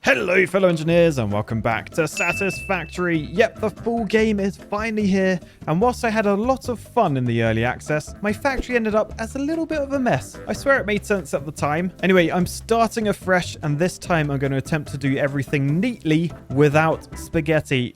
Hello fellow engineers and welcome back to Satisfactory. Yep, the full game is finally here, and whilst I had a lot of fun in the early access, my factory ended up as a little bit of a mess. I swear it made sense at the time. Anyway, I'm starting afresh, and this time I'm going to attempt to do everything neatly without spaghetti.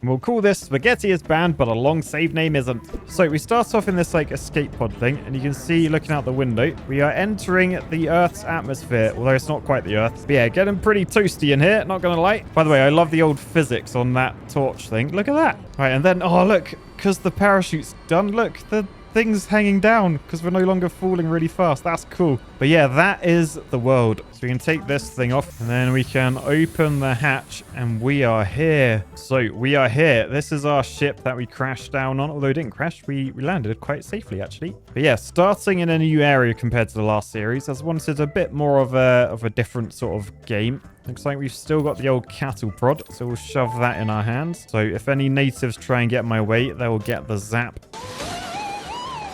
We'll call this Spaghetti is Banned, but a long save name isn't. So we start off in this like escape pod thing, and you can see looking out the window, we are entering the Earth's atmosphere, although it's not quite the Earth. But yeah, getting pretty toasty in here, not gonna lie. By the way, I love the old physics on that torch thing. Look at that. Right, and then, oh look, because the parachute's done, look, the thing's hanging down because we're no longer falling really fast. That's cool. But yeah, that is the world. So we can take this thing off and then we can open the hatch and we are here. So we are here. This is our ship that we crashed down on. Although it didn't crash, we landed quite safely actually. But yeah, starting in a new area compared to the last series. I wanted a bit more of a different sort of game. Looks like we've still got the old cattle prod, so we'll shove that in our hands. So if any natives try and get in my way, they will get the zap.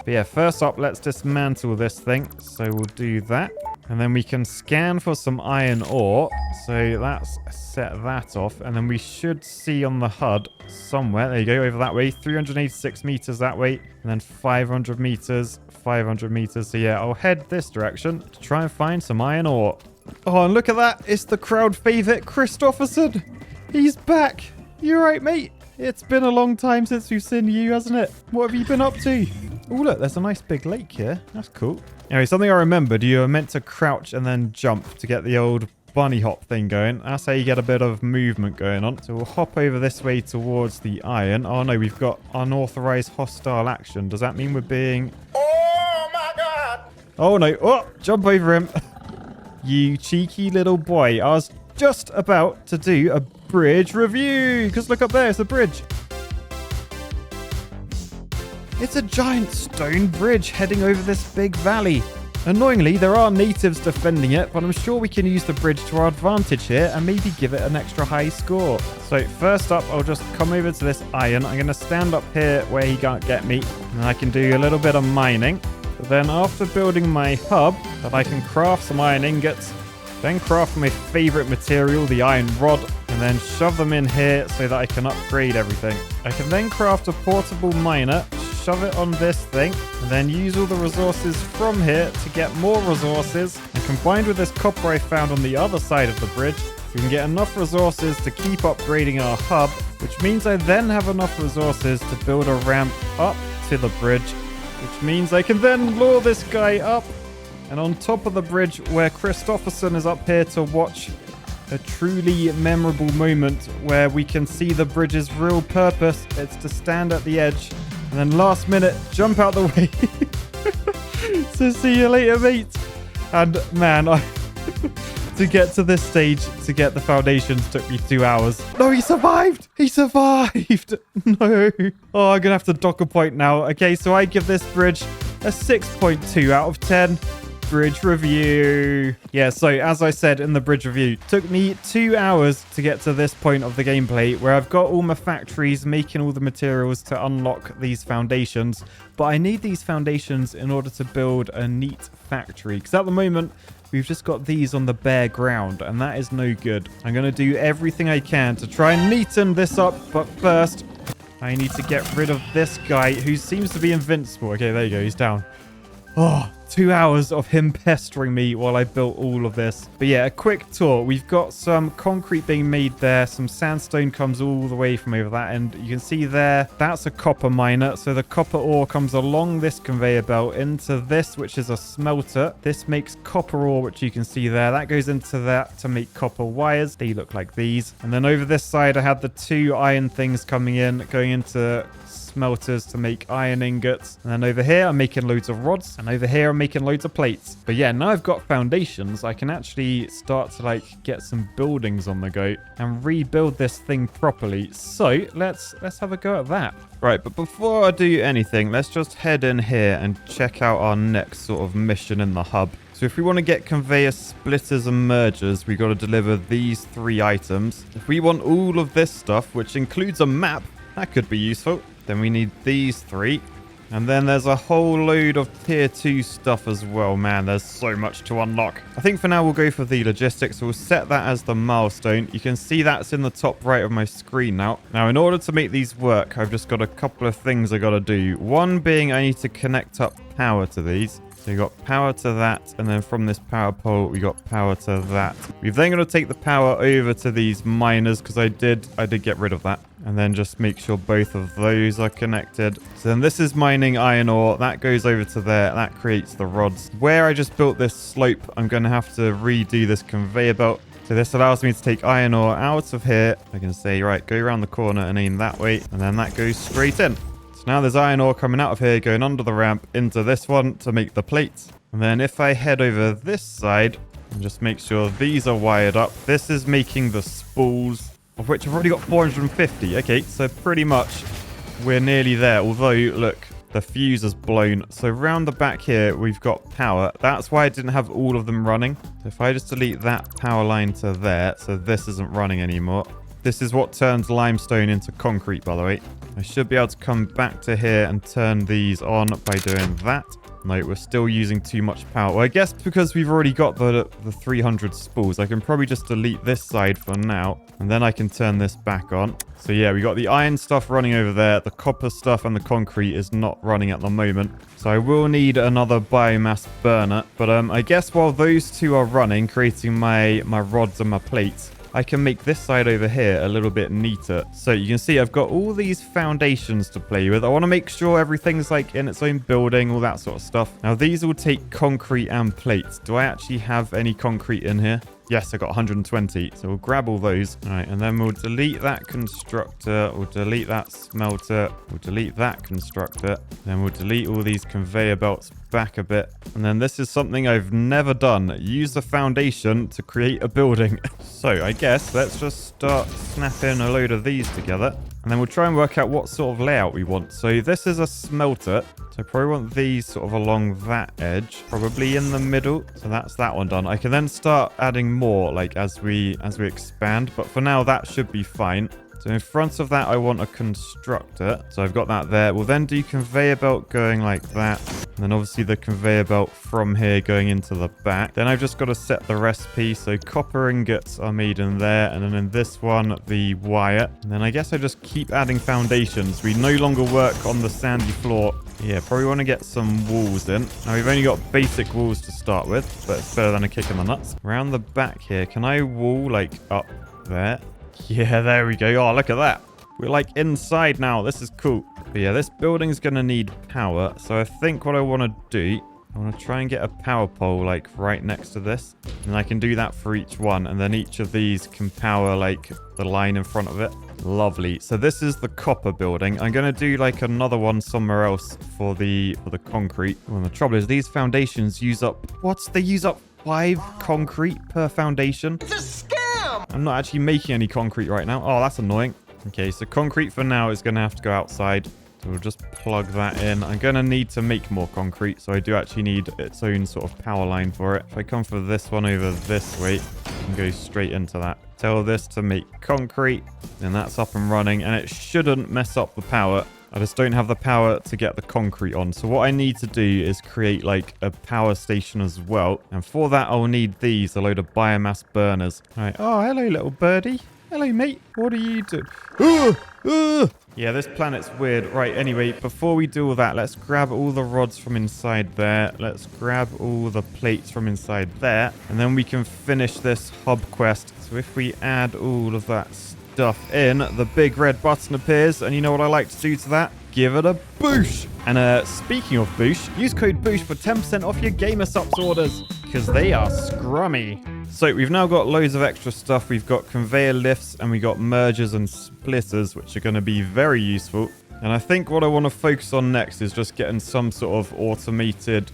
But yeah, first up, let's dismantle this thing. So we'll do that. And then we can scan for some iron ore. So let's set that off. And then we should see on the HUD somewhere. There you go, over that way. 386 meters that way. And then 500 meters, 500 meters. So yeah, I'll head this direction to try and find some iron ore. Oh, and look at that. It's the crowd favorite, Christopherson. He's back. You all right, mate? It's been a long time since we've seen you, hasn't it? What have you been up to? Oh, look, there's a nice big lake here. That's cool. Anyway, something I remembered, you are meant to crouch and then jump to get the old bunny hop thing going. That's how you get a bit of movement going on. So we'll hop over this way towards the iron. Oh, no, we've got unauthorized hostile action. Does that mean we're being... Oh, my God! Oh, no. Oh, jump over him. You cheeky little boy. I was just about to do a bridge review. Because look up there, it's a bridge. It's a giant stone bridge heading over this big valley. Annoyingly, there are natives defending it, but I'm sure we can use the bridge to our advantage here and maybe give it an extra high score. So first up, I'll just come over to this iron. I'm going to stand up here where he can't get me, and I can do a little bit of mining. But then after building my hub, that I can craft some iron ingots, then craft my favorite material, the iron rod, and then shove them in here so that I can upgrade everything. I can then craft a portable miner, shove it on this thing, and then use all the resources from here to get more resources. And combined with this copper I found on the other side of the bridge, we can get enough resources to keep upgrading our hub, which means I then have enough resources to build a ramp up to the bridge, which means I can then lure this guy up. And on top of the bridge where Christopherson is up here to watch a truly memorable moment where we can see the bridge's real purpose. It's to stand at the edge and then last minute jump out the way. So see you later, mate. And man, to get to this stage, to get the foundations took me 2 hours. No, he survived. He survived. No. Oh, I'm going to have to dock a point now. Okay, so I give this bridge a 6.2 out of 10. Bridge review. Yeah, so as I said in the bridge review, took me 2 hours to get to this point of the gameplay where I've got all my factories making all the materials to unlock these foundations. But I need these foundations in order to build a neat factory. Because at the moment, we've just got these on the bare ground, and that is no good. I'm going to do everything I can to try and neaten this up. But first, I need to get rid of this guy who seems to be invincible. Okay, there you go. He's down. Oh, 2 hours of him pestering me while I built all of this. But yeah, a quick tour. We've got some concrete being made there. Some sandstone comes all the way from over that end. You can see there, that's a copper miner. So the copper ore comes along this conveyor belt into this, which is a smelter. This makes copper ore, which you can see there. That goes into that to make copper wires. They look like these. And then over this side, I had the 2 iron things coming in, going into smelters to make iron ingots. And then over here I'm making loads of rods, and over here I'm making loads of plates. But yeah, now I've got foundations, I can actually start to like get some buildings on the go and rebuild this thing properly. So let's have a go at that. Right, but before I do anything, let's just head in here and check out our next sort of mission in the hub. So if we want to get conveyor splitters and mergers, we got to deliver these 3 items. If we want all of this stuff, which includes a map, that could be useful. Then we need these 3. And then there's a whole load of tier 2 stuff as well. Man, there's so much to unlock. I think for now we'll go for the logistics. We'll set that as the milestone. You can see that's in the top right of my screen now. Now, in order to make these work, I've just got a couple of things I got to do. One being I need to connect up power to these. So you got power to that, and then from this power pole, we got power to that. We've then got to take the power over to these miners, because I did get rid of that. And then just make sure both of those are connected. So then this is mining iron ore. That goes over to there. That creates the rods. Where I just built this slope, I'm going to have to redo this conveyor belt. So this allows me to take iron ore out of here. I can say, right, go around the corner and aim that way. And then that goes straight in. So now there's iron ore coming out of here, going under the ramp into this one to make the plates. And then if I head over this side and just make sure these are wired up, this is making the spools, of which I've already got 450. Okay, so pretty much we're nearly there. Although, look, the fuse is blown. So round the back here, we've got power. That's why I didn't have all of them running. So if I just delete that power line to there, so this isn't running anymore. This is what turns limestone into concrete, by the way. I should be able to come back to here and turn these on by doing that. No, we're still using too much power. Well, I guess because we've already got the 300 spools, I can probably just delete this side for now. And then I can turn this back on. So yeah, we got the iron stuff running over there. The copper stuff and the concrete is not running at the moment. So I will need another biomass burner. But I guess while those two are running, creating my rods and my plates, I can make this side over here a little bit neater. So you can see I've got all these foundations to play with. I want to make sure everything's like in its own building, all that sort of stuff. Now these will take concrete and plates. Do I actually have any concrete in here? Yes, I got 120. So we'll grab all those. All right, and then we'll delete that constructor. We'll delete that smelter. We'll delete that constructor. Then we'll delete all these conveyor belts back a bit. And then this is something I've never done. Use the foundation to create a building. So I guess let's just start snapping a load of these together. And then we'll try and work out what sort of layout we want. So this is a smelter. So I probably want these sort of along that edge, probably in the middle. So that's that one done. I can then start adding more like as we expand. But for now, that should be fine. So in front of that, I want a constructor. So I've got that there. We'll then do conveyor belt going like that. And then obviously the conveyor belt from here going into the back. Then I've just got to set the recipe. So copper ingots are made in there. And then in this one, the wire. And then I guess I just keep adding foundations. We no longer work on the sandy floor. Yeah, probably want to get some walls in. Now we've only got basic walls to start with, but it's better than a kick in the nuts. Around the back here, can I wall like up there? Yeah, there we go. Oh, look at that. We're like inside now. This is cool. But yeah, this building's going to need power. So I think what I want to do, I want to try and get a power pole like right next to this. And I can do that for each one. And then each of these can power like the line in front of it. Lovely. So this is the copper building. I'm going to do like another one somewhere else for the concrete. Well, the trouble is these foundations use up... What? They use up 5 concrete per foundation? It's a scam! I'm not actually making any concrete right now. Oh, that's annoying. Okay, so concrete for now is going to have to go outside. So we'll just plug that in. I'm going to need to make more concrete. So I do actually need its own sort of power line for it. If I come for this one over this way, I can go straight into that. Tell this to make concrete. And that's up and running. And it shouldn't mess up the power. I just don't have the power to get the concrete on. So what I need to do is create like a power station as well. And for that, I'll need these, a load of biomass burners. All right. Oh, hello, little birdie. Hello, mate. What are you doing? Yeah, this planet's weird. Right, anyway, before we do all that, let's grab all the rods from inside there. Let's grab all the plates from inside there. And then we can finish this hub quest. So if we add all of that stuff in, the big red button appears. And you know what I like to do to that? Give it a boosh. And speaking of boosh, use code boosh for 10% off your Gamer Supps orders, because they are scrummy. So we've now got loads of extra stuff. We've got conveyor lifts and we got mergers and splitters, which are going to be very useful. And I think what I want to focus on next is just getting some sort of automated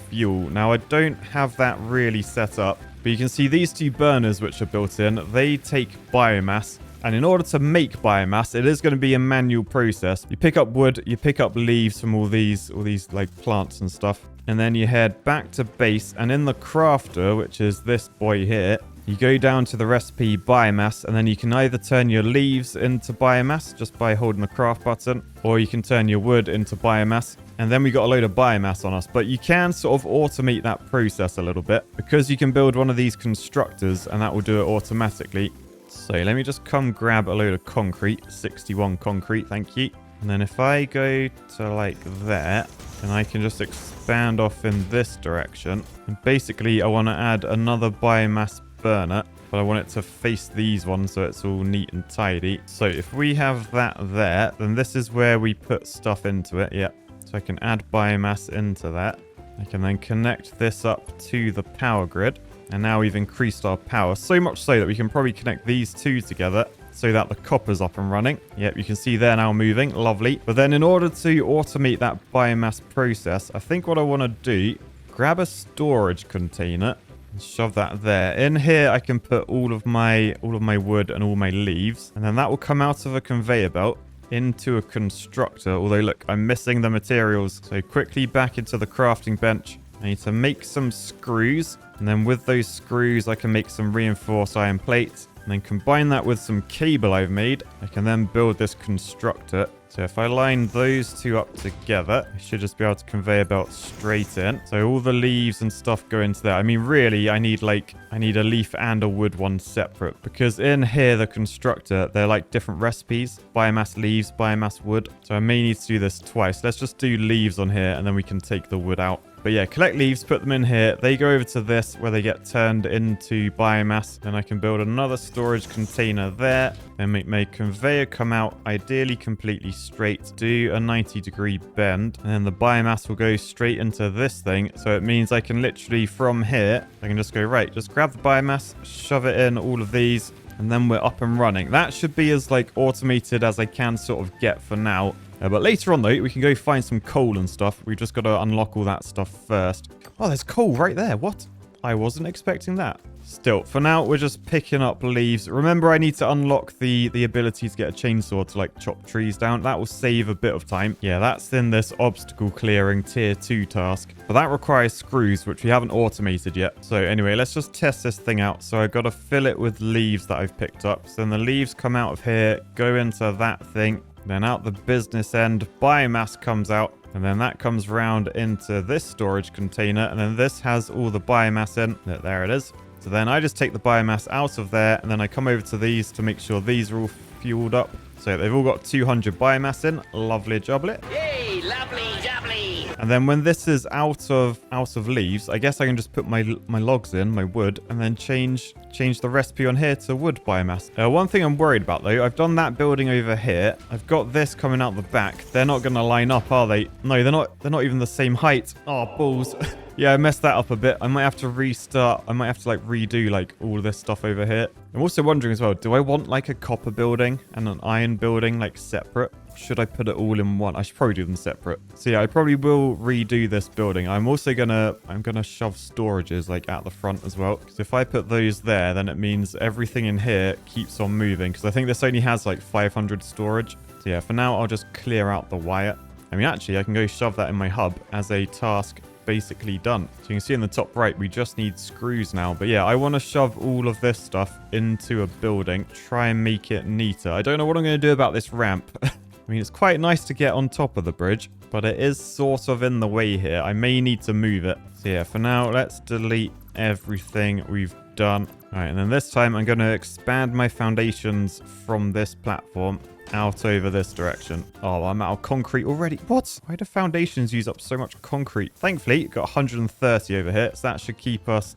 fuel. Now, I don't have that really set up, but you can see these 2 burners which are built in. They take biomass. And in order to make biomass, it is going to be a manual process. You pick up wood, you pick up leaves from all these like plants and stuff. And then you head back to base. And in the crafter, which is this boy here, you go down to the recipe biomass. And then you can either turn your leaves into biomass just by holding the craft button. Or you can turn your wood into biomass. And then we got a load of biomass on us. But you can sort of automate that process a little bit because you can build one of these constructors and that will do it automatically. So let me just come grab a load of concrete. 61 concrete, thank you. And then if I go to like that, then I can just expand off in this direction. And basically I want to add another biomass burner, but I want it to face these ones so it's all neat and tidy. So if we have that there, then this is where we put stuff into it. Yep. So I can add biomass into that. I can then connect this up to the power grid. And now we've increased our power so much so that we can probably connect these two together so that the copper's up and running. Yep, you can see they're now moving. Lovely. But then in order to automate that biomass process, I think what I want to do, grab a storage container and shove that there. In here, I can put all of my wood and all my leaves. And then that will come out of a conveyor belt into a constructor. Although, look, I'm missing the materials. So quickly back into the crafting bench. I need to make some screws. And then with those screws, I can make some reinforced iron plates. And then combine that with some cable I've made. I can then build this constructor. So if I line those two up together, I should just be able to conveyor belt straight in. So all the leaves and stuff go into there. I mean, really, I need a leaf and a wood one separate. Because in here, the constructor, they're like different recipes. Biomass leaves, biomass wood. So I may need to do this twice. Let's just do leaves on here and then we can take the wood out. But yeah, collect leaves, put them in here. They go over to this where they get turned into biomass. Then I can build another storage container there. Then make my conveyor come out ideally completely straight. Do a 90-degree bend. And then the biomass will go straight into this thing. So it means I can literally from here, I can just go, right, just grab the biomass, shove it in all of these. And then we're up and running. That should be as like automated as I can sort of get for now. But later on, though, we can go find some coal and stuff. We've just got to unlock all that stuff first. Oh, there's coal right there. What? I wasn't expecting that. Still, for now, we're just picking up leaves. Remember, I need to unlock the ability to get a chainsaw to, like, chop trees down. That will save a bit of time. Yeah, that's in this obstacle clearing tier 2 task. But that requires screws, which we haven't automated yet. So anyway, let's just test this thing out. So I've got to fill it with leaves that I've picked up. So then the leaves come out of here, go into that thing. Then out the business end, biomass comes out. And then that comes round into this storage container. And then this has all the biomass in. There it is. So then I just take the biomass out of there. And then I come over to these to make sure these are all fueled up. So they've all got 200 biomass in. Lovely jubbly. Yay, lovely jubbly. And then when this is out of leaves, I guess I can just put my logs in, my wood, and then change the recipe on here to wood biomass. One thing I'm worried about, though, I've done that building over here. I've got this coming out the back. They're not going to line up, are they? No, they're not even the same height. Oh, balls. Yeah, I messed that up a bit. I might have to restart. I might have to, like, redo, like, all this stuff over here. I'm also wondering as well, do I want, like, a copper building and an iron building, like, separate? Should I put it all in one? I should probably do them separate. So yeah, I probably will redo this building. I'm also gonna shove storages like at the front as well. Because if I put those there, then it means everything in here keeps on moving. Because I think this only has like 500 storage. So yeah, for now I'll just clear out the wire. I mean, actually, I can go shove that in my hub as a task basically done. So you can see in the top right, we just need screws now. But yeah, I want to shove all of this stuff into a building. Try and make it neater. I don't know what I'm going to do about this ramp. I mean, it's quite nice to get on top of the bridge, but it is sort of in the way here. I may need to move it. So yeah, for now, let's delete everything we've done. All right, and then this time I'm going to expand my foundations from this platform out over this direction. Oh, I'm out of concrete already. What? Why do foundations use up so much concrete? Thankfully, got 130 over here, so that should keep us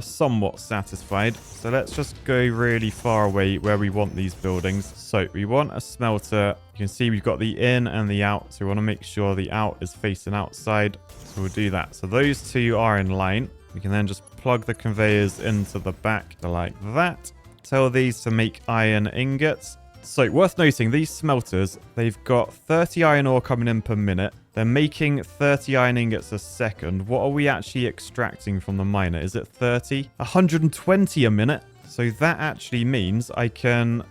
somewhat satisfied. So let's just go really far away where we want these buildings. So we want a smelter. You can see we've got the in and the out, so we want to make sure the out is facing outside. So we'll do that. So those two are in line. We can then just plug the conveyors into the back like that. Tell these to make iron ingots. So, worth noting, these smelters, they've got 30 iron ore coming in per minute. They're making 30 iron ingots a second. What are we actually extracting from the miner? Is it 30? 120 a minute. So that actually means I can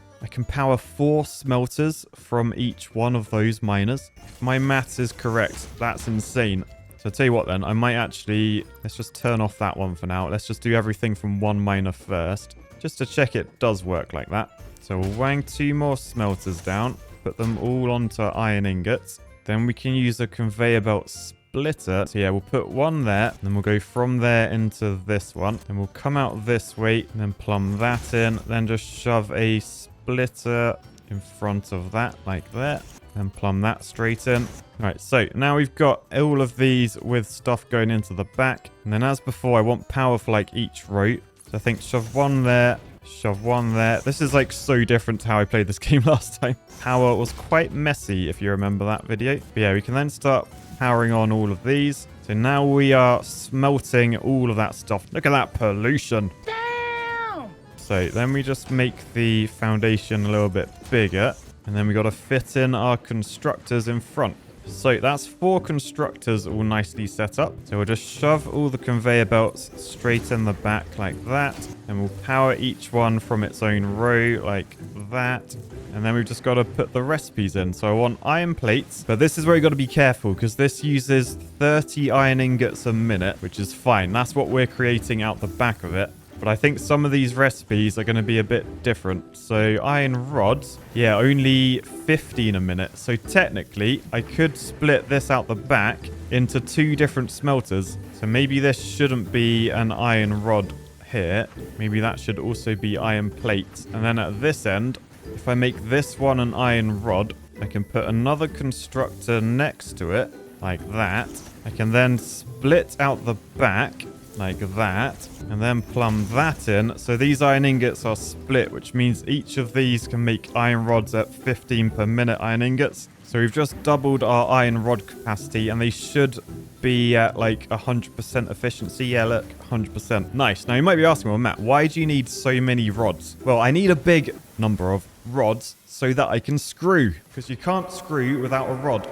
power 4 smelters from each one of those miners. If my maths is correct, that's insane. So I'll tell you what then, I might actually, let's just turn off that one for now. Let's just do everything from one miner first, just to check it does work like that. So we'll wang 2 more smelters down, put them all onto iron ingots. Then we can use a conveyor belt splitter. So yeah, we'll put one there, and then we'll go from there into this one. Then we'll come out this way, and then plumb that in. Then just shove a splitter in front of that, like that. And plumb that straight in. Right, so now we've got all of these with stuff going into the back. And then as before, I want power for like each row. So I think shove one there, shove one there. This is like so different to how I played this game last time. Power was quite messy if you remember that video. But yeah, we can then start powering on all of these. So now we are smelting all of that stuff. Look at that pollution. Damn! So then we just make the foundation a little bit bigger. And then we got to fit in our constructors in front. So that's 4 constructors all nicely set up. So we'll just shove all the conveyor belts straight in the back like that. And we'll power each one from its own row like that. And then we've just got to put the recipes in. So I want iron plates. But this is where you got to be careful because this uses 30 iron ingots a minute, which is fine. That's what we're creating out the back of it. But I think some of these recipes are going to be a bit different. So iron rods, yeah, only 15 a minute. So technically, I could split this out the back into 2 different smelters. So maybe this shouldn't be an iron rod here. Maybe that should also be iron plates. And then at this end, if I make this one an iron rod, I can put another constructor next to it, like that. I can then split out the back like that, and then plumb that in. So these iron ingots are split, which means each of these can make iron rods at 15 per minute iron ingots. So we've just doubled our iron rod capacity, and they should be at like 100% efficiency. Yeah, look, 100%. Nice. Now you might be asking, well, Matt, why do you need so many rods? Well, I need a big number of rods so that I can screw, because you can't screw without a rod.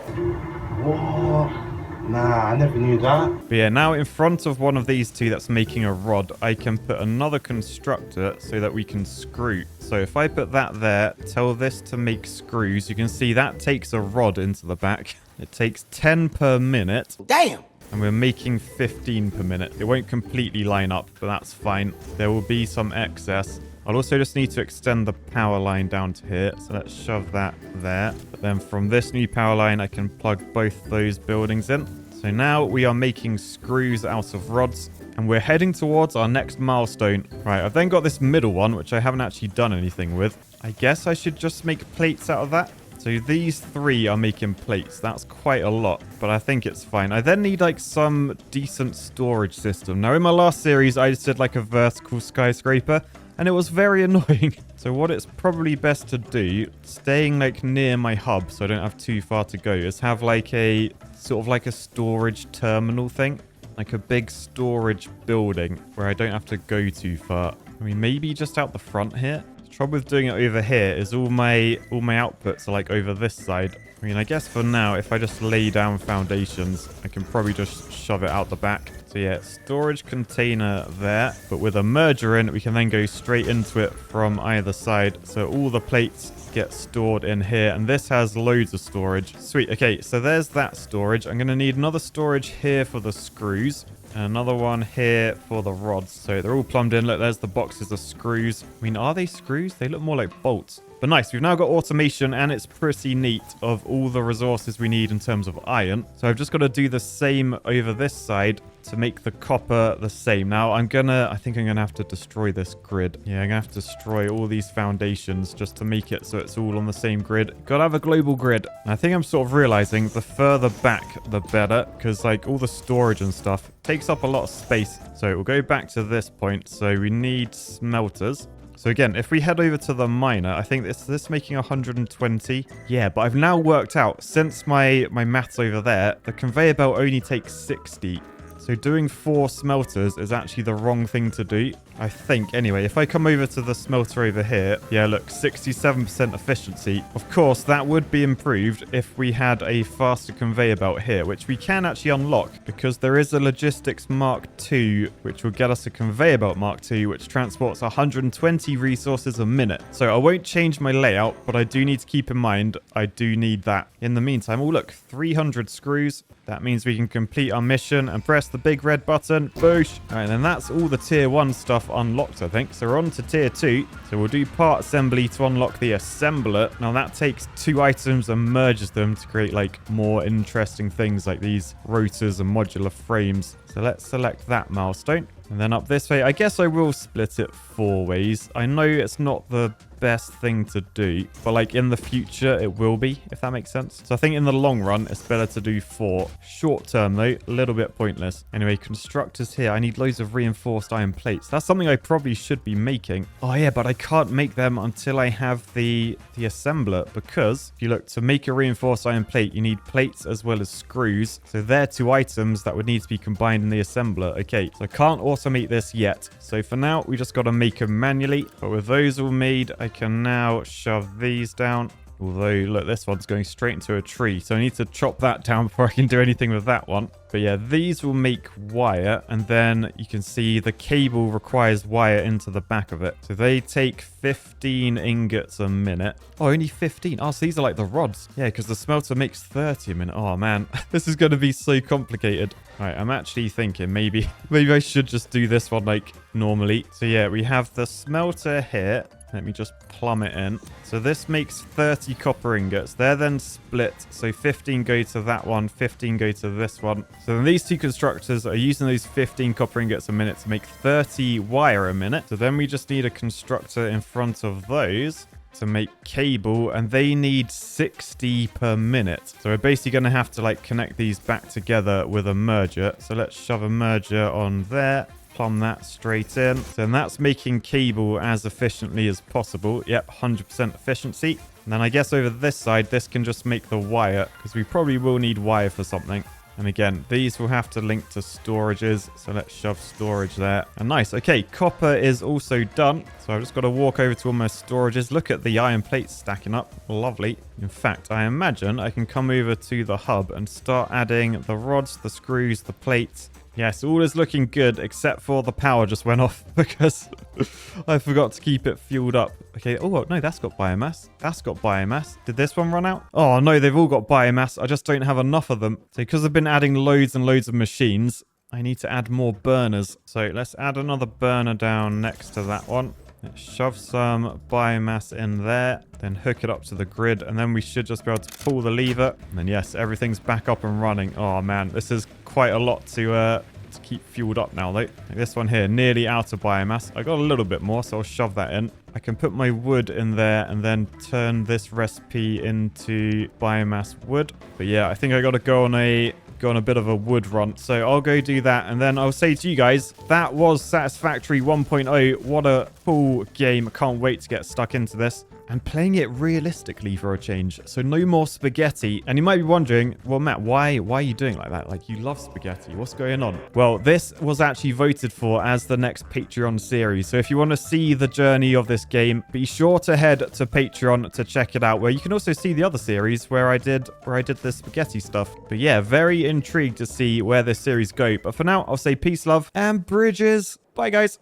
What? Nah, I never knew that. But yeah, now in front of one of these 2 that's making a rod, I can put another constructor so that we can screw. So if I put that there, tell this to make screws, you can see that takes a rod into the back. It takes 10 per minute. Damn! And we're making 15 per minute. It won't completely line up, but that's fine. There will be some excess. I'll also just need to extend the power line down to here. So let's shove that there. But then from this new power line, I can plug both those buildings in. So now we are making screws out of rods. And we're heading towards our next milestone. Right, I've then got this middle one, which I haven't actually done anything with. I guess I should just make plates out of that. So these 3 are making plates. That's quite a lot, but I think it's fine. I then need like some decent storage system. Now in my last series, I just did like a vertical skyscraper, and it was very annoying. So what it's probably best to do, staying like near my hub so I don't have too far to go, is have like a sort of like a storage terminal thing. Like a big storage building where I don't have to go too far. I mean, maybe just out the front here. The trouble with doing it over here is all my outputs are like over this side. I mean, I guess for now, if I just lay down foundations, I can probably just shove it out the back. So yeah, storage container there. But with a merger in, we can then go straight into it from either side. So all the plates get stored in here. And this has loads of storage. Sweet. Okay, so there's that storage. I'm going to need another storage here for the screws. And another one here for the rods. So they're all plumbed in. Look, there's the boxes of screws. I mean, are they screws? They look more like bolts. But nice, we've now got automation, and it's pretty neat of all the resources we need in terms of iron. So I've just got to do the same over this side to make the copper the same. Now, I think I'm gonna have to destroy this grid. Yeah, I'm gonna have to destroy all these foundations just to make it so it's all on the same grid. Gotta have a global grid. And I think I'm sort of realizing the further back, the better, because like all the storage and stuff takes up a lot of space. So we'll go back to this point. So we need smelters. So again, if we head over to the miner, I think this making 120. Yeah, but I've now worked out, since my maths over there, the conveyor belt only takes 60. So doing 4 smelters is actually the wrong thing to do, I think. Anyway, if I come over to the smelter over here, yeah, look, 67% efficiency. Of course, that would be improved if we had a faster conveyor belt here, which we can actually unlock because there is a logistics Mark II, which will get us a conveyor belt Mark II, which transports 120 resources a minute. So I won't change my layout, but I do need to keep in mind I do need that. In the meantime, oh look, 300 screws. That means we can complete our mission and press the big red button. Boosh. All right, then that's all the tier 1 stuff unlocked, I think. So we're on to tier 2. So we'll do part assembly to unlock the assembler. Now that takes 2 items and merges them to create like more interesting things like these rotors and modular frames. So let's select that milestone. And then up this way, I guess I will split it 4 ways. I know it's not the best thing to do, but like in the future it will be, if that makes sense. So I think in the long run it's better to do 4. Short term though, a little bit pointless. Anyway, constructors here. I need loads of reinforced iron plates. That's something I probably should be making. Oh yeah, but I can't make them until I have the assembler, because if you look, to make a reinforced iron plate you need plates as well as screws. So they're 2 items that would need to be combined in the assembler. Okay, so I can't automate this yet. So for now we just got to make them manually, but with those all made I can now shove these down. Although, look, this one's going straight into a tree. So I need to chop that down before I can do anything with that one. But yeah, these will make wire. And then you can see the cable requires wire into the back of it. So they take 15 ingots a minute. Oh, only 15. Oh, so these are like the rods. Yeah, because the smelter makes 30 a minute. Oh, man. This is going to be so complicated. All right, I'm actually thinking maybe I should just do this one like normally. So yeah, we have the smelter here. Let me just plumb it in. So this makes 30 copper ingots. They're then split. So 15 go to that one, 15 go to this one. So then these 2 constructors are using those 15 copper ingots a minute to make 30 wire a minute. So then we just need a constructor in front of those to make cable, and they need 60 per minute. So we're basically going to have to like connect these back together with a merger. So let's shove a merger on there. Plumb that straight in. So then that's making cable as efficiently as possible. Yep, 100% efficiency. And then I guess over this side, this can just make the wire, because we probably will need wire for something. And again, these will have to link to storages. So let's shove storage there. And nice. Okay, copper is also done. So I've just got to walk over to all my storages. Look at the iron plates stacking up. Lovely. In fact, I imagine I can come over to the hub and start adding the rods, the screws, the plates. Yes, all is looking good, except for the power just went off because I forgot to keep it fueled up. Okay, oh, no, that's got biomass. That's got biomass. Did this one run out? Oh, no, they've all got biomass. I just don't have enough of them. So because I've been adding loads and loads of machines, I need to add more burners. So let's add another burner down next to that one. Let's shove some biomass in there, then hook it up to the grid, and then we should just be able to pull the lever. And then, yes, everything's back up and running. Oh, man, this is quite a lot to keep fueled up now, though. Like this one here, nearly out of biomass. I got a little bit more, so I'll shove that in. I can put my wood in there and then turn this recipe into biomass wood. But yeah, I think I got to go on a bit of a wood run. So I'll go do that. And then I'll say to you guys, that was Satisfactory 1.0. What a cool game. I can't wait to get stuck into this. And playing it realistically for a change. So no more spaghetti. And you might be wondering, well, Matt, why are you doing like that? Like, you love spaghetti. What's going on? Well, this was actually voted for as the next Patreon series. So if you want to see the journey of this game, be sure to head to Patreon to check it out, where you can also see the other series where I did the spaghetti stuff. But yeah, very intrigued to see where this series go. But for now, I'll say peace, love, and bridges. Bye, guys.